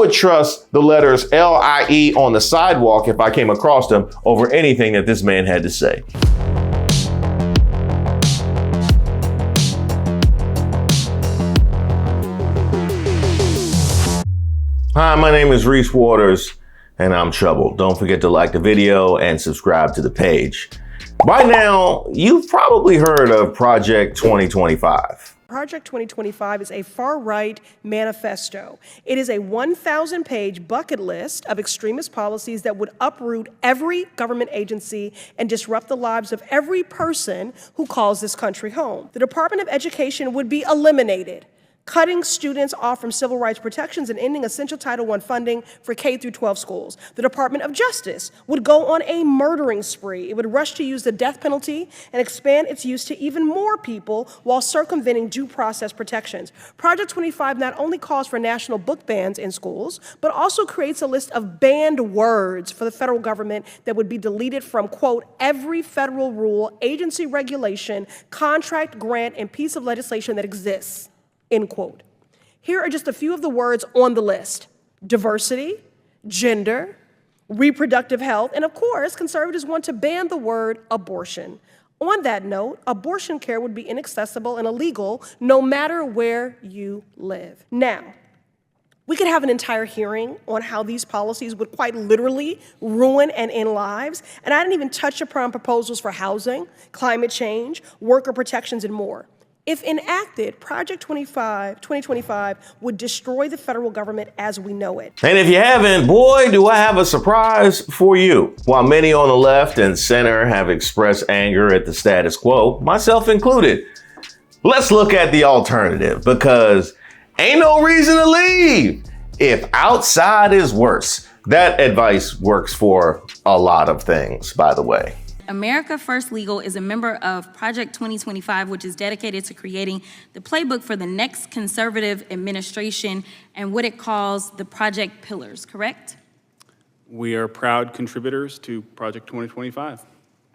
would trust the letters LIE on the sidewalk if I came across them over anything that this man had to say. Hi, my name is Reese Waters, and I'm troubled. Don't forget to like the video and subscribe to the page. By now, you've probably heard of Project 2025. Project 2025 is a far-right manifesto. It is a 1,000-page bucket list of extremist policies that would uproot every government agency and disrupt the lives of every person who calls this country home. The Department of Education would be eliminated, cutting students off from civil rights protections and ending essential Title I funding for K through 12 schools. The Department of Justice would go on a murdering spree. It would rush to use the death penalty and expand its use to even more people while circumventing due process protections. Project 25 not only calls for national book bans in schools, but also creates a list of banned words for the federal government that would be deleted from, quote, every federal rule, agency regulation, contract, grant, and piece of legislation that exists. End quote. Here are just a few of the words on the list: diversity, gender, reproductive health, and of course, conservatives want to ban the word abortion. On that note, abortion care would be inaccessible and illegal no matter where you live. Now, we could have an entire hearing on how these policies would quite literally ruin and end lives, and I didn't even touch upon proposals for housing, climate change, worker protections, and more. If enacted, Project 2025 would destroy the federal government as we know it. And if you haven't, boy, do I have a surprise for you. While many on the left and center have expressed anger at the status quo, myself included, let's look at the alternative, because ain't no reason to leave if outside is worse. That advice works for a lot of things, by the way. America First Legal is a member of Project 2025, which is dedicated to creating the playbook for the next conservative administration and what it calls the Project Pillars, correct? We are proud contributors to Project 2025.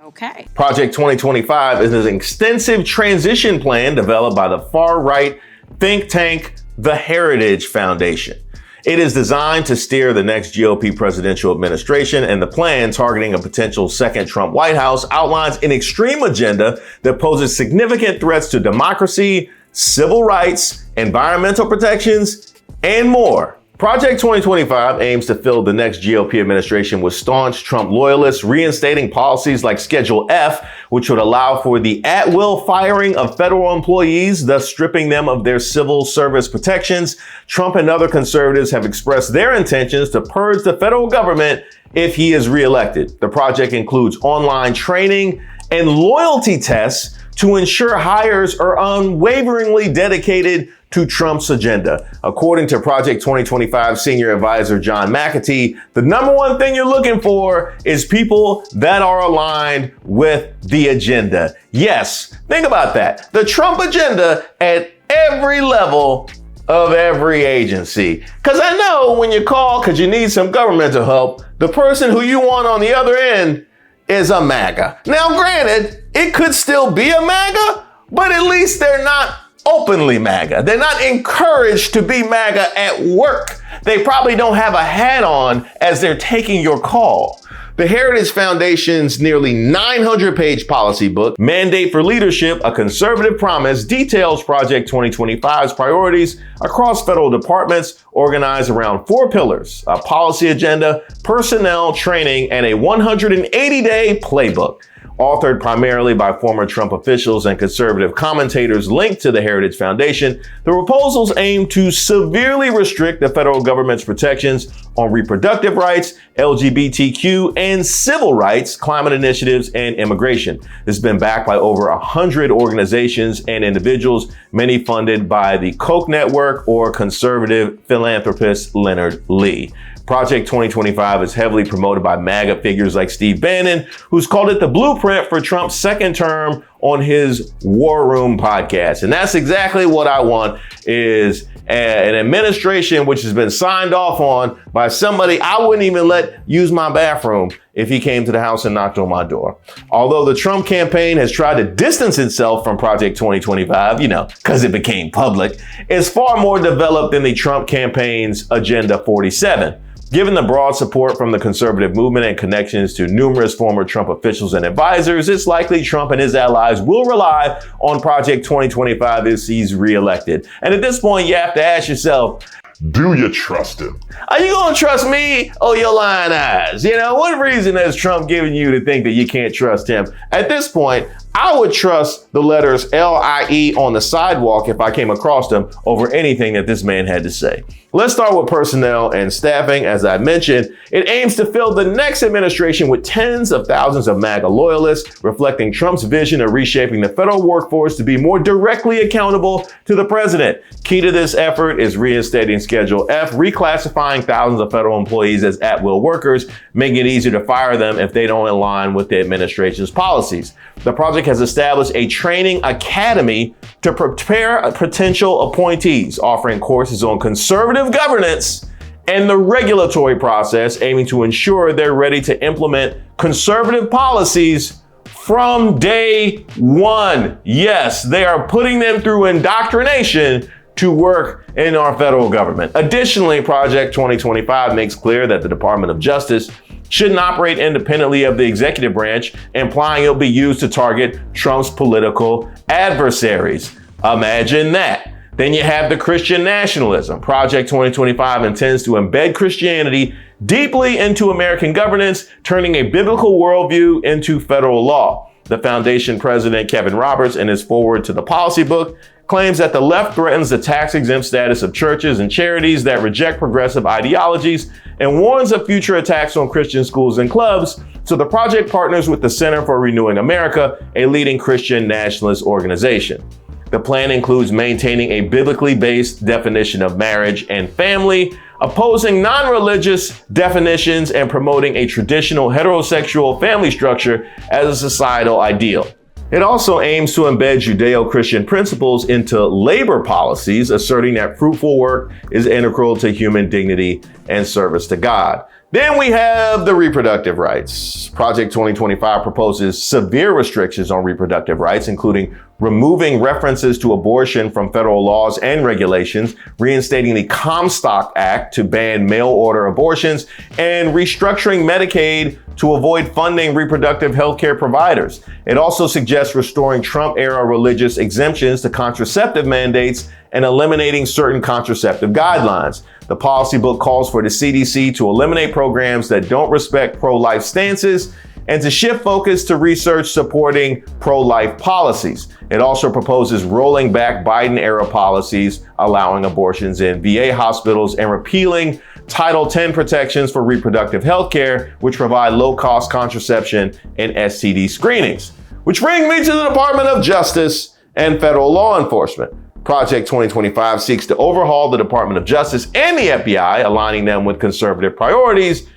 Okay. Project 2025 is an extensive transition plan developed by the far-right think tank, the Heritage Foundation. It is designed to steer the next GOP presidential administration, and the plan, targeting a potential second Trump White House, outlines an extreme agenda that poses significant threats to democracy, civil rights, environmental protections, and more. Project 2025 aims to fill the next GOP administration with staunch Trump loyalists, reinstating policies like Schedule F, which would allow for the at-will firing of federal employees, thus stripping them of their civil service protections. Trump and other conservatives have expressed their intentions to purge the federal government if he is reelected. The project includes online training and loyalty tests to ensure hires are unwaveringly dedicated to Trump's agenda. According to Project 2025 senior advisor John McAtee, the number one thing you're looking for is people that are aligned with the agenda. Yes, think about that. The Trump agenda at every level of every agency. Because I know when you call because you need some governmental help, the person who you want on the other end is a MAGA. Now, granted, it could still be a MAGA, but at least they're not openly MAGA. They're not encouraged to be MAGA at work. They probably don't have a hat on as they're taking your call. The Heritage Foundation's nearly 900-page policy book, Mandate for Leadership, A Conservative Promise, details Project 2025's priorities across federal departments, organized around 4 pillars: a policy agenda, personnel, training, and a 180-day playbook. Authored primarily by former Trump officials and conservative commentators linked to the Heritage Foundation, the proposals aim to severely restrict the federal government's protections on reproductive rights, LGBTQ, and civil rights, climate initiatives, and immigration. This has been backed by over 100 organizations and individuals, many funded by the Koch network or conservative philanthropist Leonard Lee. Project 2025 is heavily promoted by MAGA figures like Steve Bannon, who's called it the blueprint blueprint for Trump's second term on his War Room podcast. And that's exactly what I want, is an administration which has been signed off on by somebody I wouldn't even let use my bathroom if he came to the house and knocked on my door. Although the Trump campaign has tried to distance itself from Project 2025, because it became public, it's far more developed than the Trump campaign's Agenda 47. Given the broad support from the conservative movement and connections to numerous former Trump officials and advisors, it's likely Trump and his allies will rely on Project 2025 if he's reelected. And at this point, you have to ask yourself, do you trust him? Are you going to trust me or your lying eyes? What reason has Trump given you to think that you can't trust him? At this point, I would trust the letters LIE on the sidewalk if I came across them over anything that this man had to say. Let's start with personnel and staffing. As I mentioned, it aims to fill the next administration with tens of thousands of MAGA loyalists, reflecting Trump's vision of reshaping the federal workforce to be more directly accountable to the president. Key to this effort is reinstating Schedule F, reclassifying thousands of federal employees as at-will workers, making it easier to fire them if they don't align with the administration's policies. The project has established a training academy to prepare potential appointees, offering courses on conservative governance and the regulatory process, aiming to ensure they're ready to implement conservative policies from day one. Yes, they are putting them through indoctrination to work in our federal government. Additionally, Project 2025 makes clear that the Department of Justice shouldn't operate independently of the executive branch, implying it'll be used to target Trump's political adversaries. Imagine that. Then you have the Christian nationalism. Project 2025 intends to embed Christianity deeply into American governance, turning a biblical worldview into federal law. The foundation president, Kevin Roberts, in his foreword to the policy book, claims that the left threatens the tax-exempt status of churches and charities that reject progressive ideologies and warns of future attacks on Christian schools and clubs. So the project partners with the Center for Renewing America, a leading Christian nationalist organization. The plan includes maintaining a biblically based definition of marriage and family, opposing non-religious definitions, and promoting a traditional heterosexual family structure as a societal ideal. It also aims to embed Judeo-Christian principles into labor policies, asserting that fruitful work is integral to human dignity and service to God. Then we have the reproductive rights. Project 2025 proposes severe restrictions on reproductive rights, including removing references to abortion from federal laws and regulations, reinstating the Comstock Act to ban mail-order abortions, and restructuring Medicaid to avoid funding reproductive healthcare providers. It also suggests restoring Trump-era religious exemptions to contraceptive mandates and eliminating certain contraceptive guidelines. The policy book calls for the CDC to eliminate programs that don't respect pro-life stances and to shift focus to research supporting pro-life policies. It also proposes rolling back Biden-era policies, allowing abortions in VA hospitals, and repealing Title X protections for reproductive health care, which provide low-cost contraception and STD screenings. Which brings me to the Department of Justice and federal law enforcement. Project 2025 seeks to overhaul the Department of Justice and the FBI, aligning them with conservative priorities.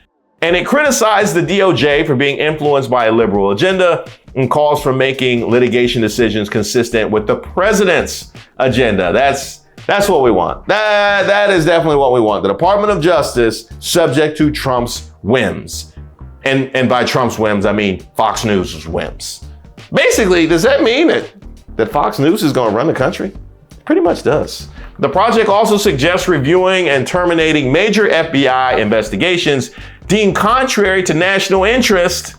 And it criticized the DOJ for being influenced by a liberal agenda and calls for making litigation decisions consistent with the president's agenda. That's what we want. That is definitely what we want. The Department of Justice subject to Trump's whims. And by Trump's whims, I mean Fox News' whims. Basically, does that mean that Fox News is going to run the country? Pretty much does. The project also suggests reviewing and terminating major FBI investigations deemed contrary to national interest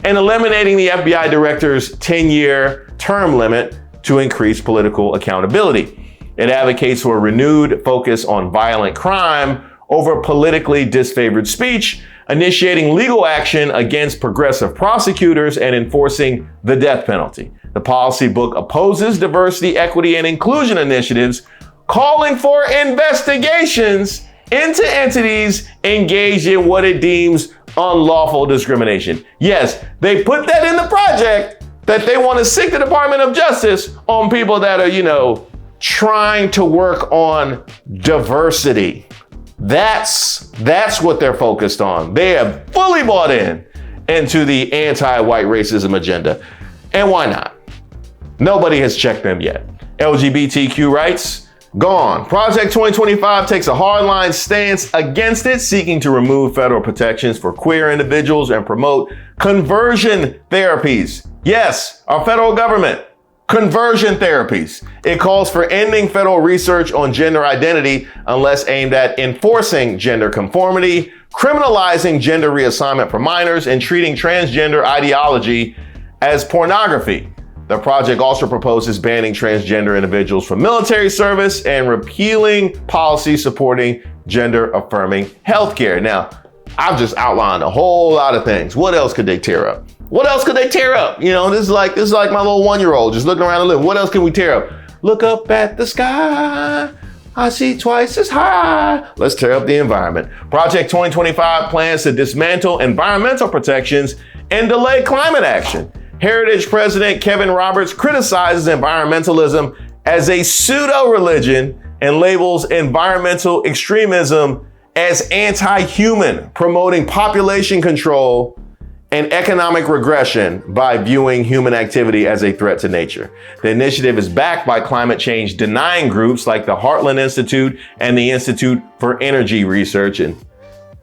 and eliminating the FBI director's 10-year term limit to increase political accountability. It advocates for a renewed focus on violent crime over politically disfavored speech, initiating legal action against progressive prosecutors and enforcing the death penalty. The policy book opposes diversity, equity, and inclusion initiatives, calling for investigations into entities engaged in what it deems unlawful discrimination. Yes, they put that in the project that they want to sic the Department of Justice on people that are, trying to work on diversity. That's what they're focused on. They have fully bought in. into the anti-white racism agenda. And why not? Nobody has checked them yet. LGBTQ rights, gone. Project 2025 takes a hardline stance against it, seeking to remove federal protections for queer individuals and promote conversion therapies. Yes, our federal government. Conversion therapies. It calls for ending federal research on gender identity unless aimed at enforcing gender conformity, criminalizing gender reassignment for minors, and treating transgender ideology as pornography. The project also proposes banning transgender individuals from military service and repealing policies supporting gender-affirming healthcare. Now, I've just outlined a whole lot of things. What else could they tear up? What else could they tear up? You know, this is like my little 1-year-old just looking around the living. What else can we tear up? Look up at the sky. I see twice as high. Let's tear up the environment. Project 2025 plans to dismantle environmental protections and delay climate action. Heritage President Kevin Roberts criticizes environmentalism as a pseudo-religion and labels environmental extremism as anti-human, promoting population control and economic regression by viewing human activity as a threat to nature. The initiative is backed by climate change denying groups like the Heartland Institute and the Institute for Energy Research. And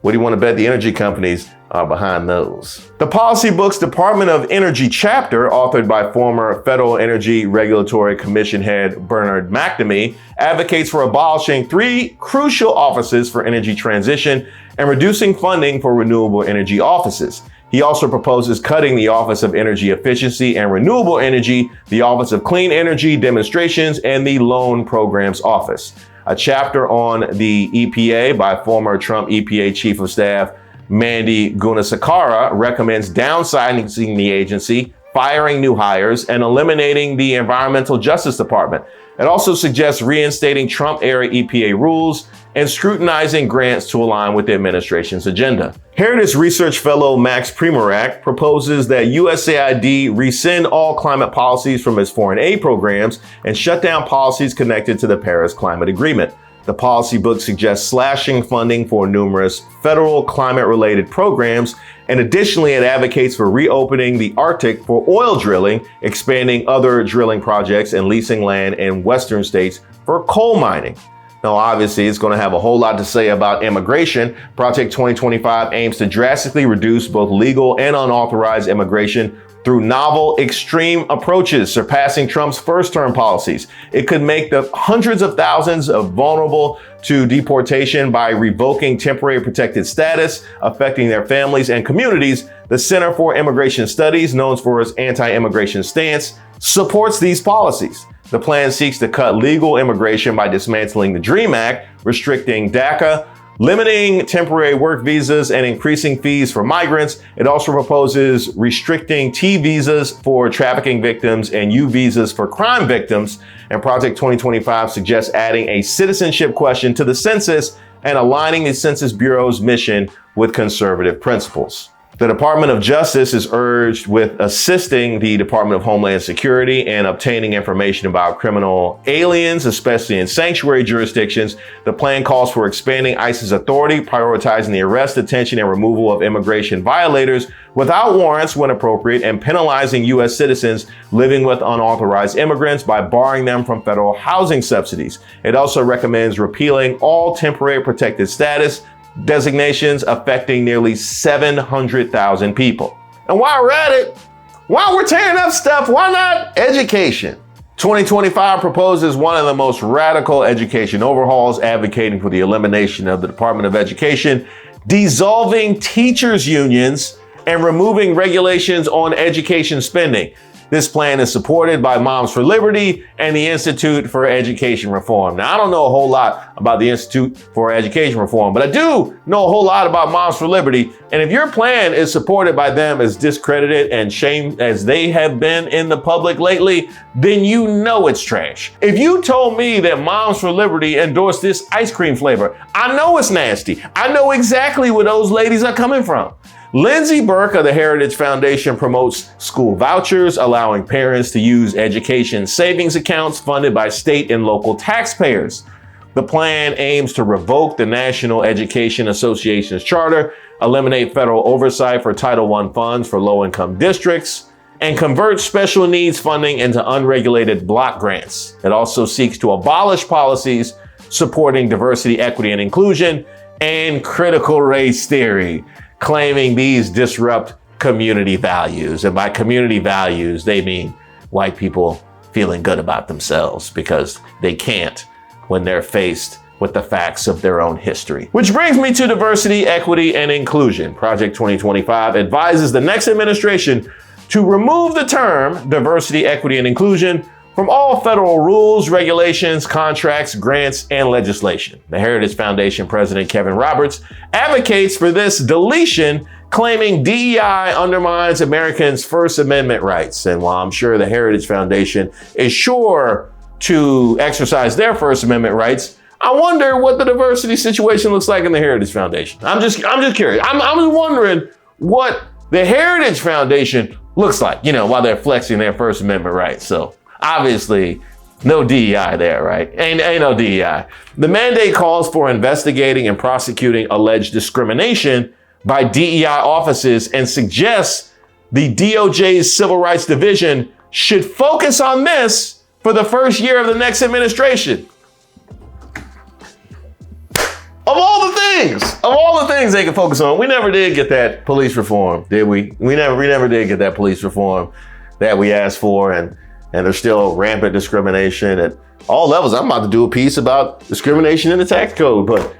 what do you want to bet the energy companies are behind those? The Policy Book's Department of Energy chapter, authored by former Federal Energy Regulatory Commission head Bernard McNamee, advocates for abolishing 3 crucial offices for energy transition and reducing funding for renewable energy offices. He also proposes cutting the Office of Energy Efficiency and Renewable Energy, the Office of Clean Energy Demonstrations, and the Loan Programs Office. A chapter on the EPA by former Trump EPA Chief of Staff Mandy Gunasakara recommends downsizing the agency, firing new hires, and eliminating the Environmental Justice Department. It also suggests reinstating Trump-era EPA rules and scrutinizing grants to align with the administration's agenda. Heritage Research Fellow Max Primorak proposes that USAID rescind all climate policies from its foreign aid programs and shut down policies connected to the Paris Climate Agreement. The policy book suggests slashing funding for numerous federal climate-related programs, and additionally, it advocates for reopening the Arctic for oil drilling, expanding other drilling projects, and leasing land in western states for coal mining. Now, obviously, it's going to have a whole lot to say about immigration. Project 2025 aims to drastically reduce both legal and unauthorized immigration through novel, extreme approaches, surpassing Trump's first-term policies. It could make the hundreds of thousands of vulnerable to deportation by revoking temporary protected status, affecting their families and communities. The Center for Immigration Studies, known for its anti-immigration stance, supports these policies. The plan seeks to cut legal immigration by dismantling the DREAM Act, restricting DACA, limiting temporary work visas, and increasing fees for migrants. It also proposes restricting T visas for trafficking victims and U visas for crime victims. And Project 2025 suggests adding a citizenship question to the census and aligning the Census Bureau's mission with conservative principles. The Department of Justice is urged with assisting the Department of Homeland Security and obtaining information about criminal aliens, especially in sanctuary jurisdictions. The plan calls for expanding ICE's authority, prioritizing the arrest, detention, and removal of immigration violators without warrants when appropriate, and penalizing U.S. citizens living with unauthorized immigrants by barring them from federal housing subsidies. It also recommends repealing all temporary protected status designations affecting nearly 700,000 people. And while we're at it, while we're tearing up stuff, why not education? 2025 proposes one of the most radical education overhauls, advocating for the elimination of the Department of Education, dissolving teachers' unions, and removing regulations on education spending. This plan is supported by Moms for Liberty and the Institute for Education Reform. Now, I don't know a whole lot about the Institute for Education Reform, but I do know a whole lot about Moms for Liberty. And if your plan is supported by them as discredited and shamed as they have been in the public lately, then you know it's trash. If you told me that Moms for Liberty endorsed this ice cream flavor, I know it's nasty. I know exactly where those ladies are coming from. Lindsay Burke of the Heritage Foundation promotes school vouchers, allowing parents to use education savings accounts funded by state and local taxpayers. The plan aims to revoke the National Education Association's charter, eliminate federal oversight for Title I funds for low-income districts, and convert special needs funding into unregulated block grants. It also seeks to abolish policies supporting diversity, equity, and inclusion, and critical race theory, claiming these disrupt community values. And by community values, they mean white people feeling good about themselves because they can't when they're faced with the facts of their own history. Which brings me to diversity, equity, and inclusion. Project 2025 advises the next administration to remove the term diversity, equity, and inclusion from all federal rules, regulations, contracts, grants, and legislation. The Heritage Foundation President Kevin Roberts advocates for this deletion, claiming DEI undermines Americans' First Amendment rights. And while I'm sure the Heritage Foundation is sure to exercise their First Amendment rights, I wonder what the diversity situation looks like in the Heritage Foundation. I'm just curious. I'm wondering what the Heritage Foundation looks like, while they're flexing their First Amendment rights. So obviously, no DEI there, right? Ain't no DEI. The mandate calls for investigating and prosecuting alleged discrimination by DEI offices and suggests the DOJ's Civil Rights Division should focus on this for the first year of the next administration. Of all the things they can focus on, we never did get that police reform, did we? We never did get that police reform that we asked for, and there's still rampant discrimination at all levels. I'm about to do a piece about discrimination in the tax code, but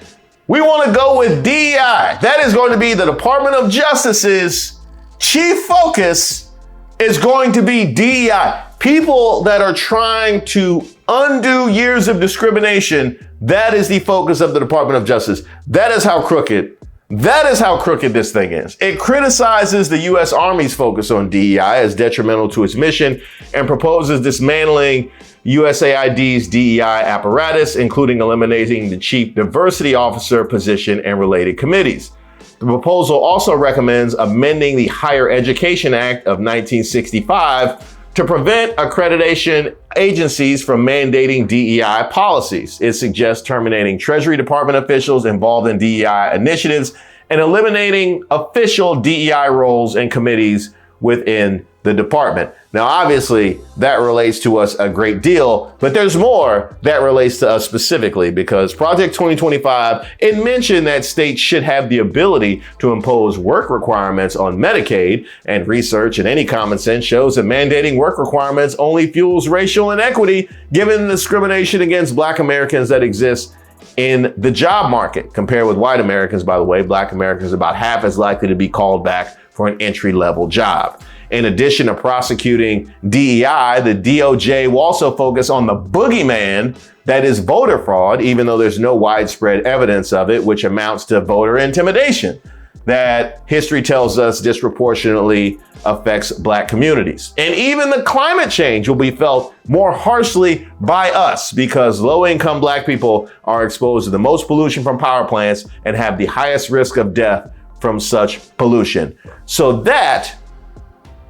we want to go with DEI. That is going to be the Department of Justice's chief focus is going to be DEI. People that are trying to undo years of discrimination, that is the focus of the Department of Justice. That is how crooked this thing is. It criticizes the U.S. Army's focus on DEI as detrimental to its mission and proposes dismantling USAID's DEI apparatus, including eliminating the chief diversity officer position and related committees. The proposal also recommends amending the Higher Education Act of 1965 to prevent accreditation agencies from mandating DEI policies. It suggests terminating Treasury Department officials involved in DEI initiatives and eliminating official DEI roles and committees within the department. Now, obviously, that relates to us a great deal, but there's more that relates to us specifically because Project 2025, it mentioned that states should have the ability to impose work requirements on Medicaid, and research and any common sense shows that mandating work requirements only fuels racial inequity given the discrimination against Black Americans that exists in the job market. Compared with white Americans, by the way, Black Americans are about half as likely to be called back for an entry-level job. In addition to prosecuting DEI, the DOJ will also focus on the boogeyman that is voter fraud, even though there's no widespread evidence of it, which amounts to voter intimidation that history tells us disproportionately affects Black communities. And even the climate change will be felt more harshly by us because low-income Black people are exposed to the most pollution from power plants and have the highest risk of death from such pollution. So that,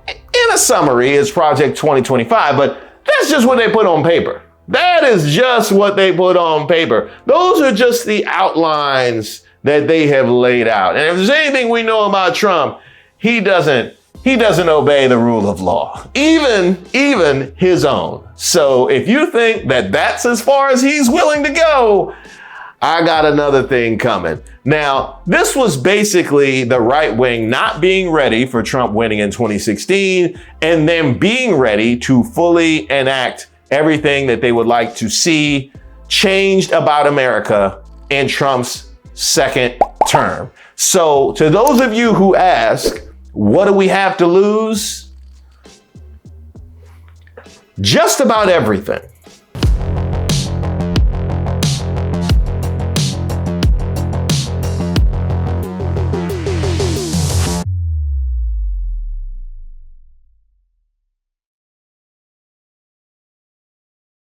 in a summary, is Project 2025, but that's just what they put on paper. That is just what they put on paper. Those are just the outlines that they have laid out. And if there's anything we know about Trump, he doesn't obey the rule of law, even his own. So if you think that that's as far as he's willing to go, I got another thing coming. Now, this was basically the right wing not being ready for Trump winning in 2016 and then being ready to fully enact everything that they would like to see changed about America in Trump's second term. So to those of you who ask, what do we have to lose? Just about everything.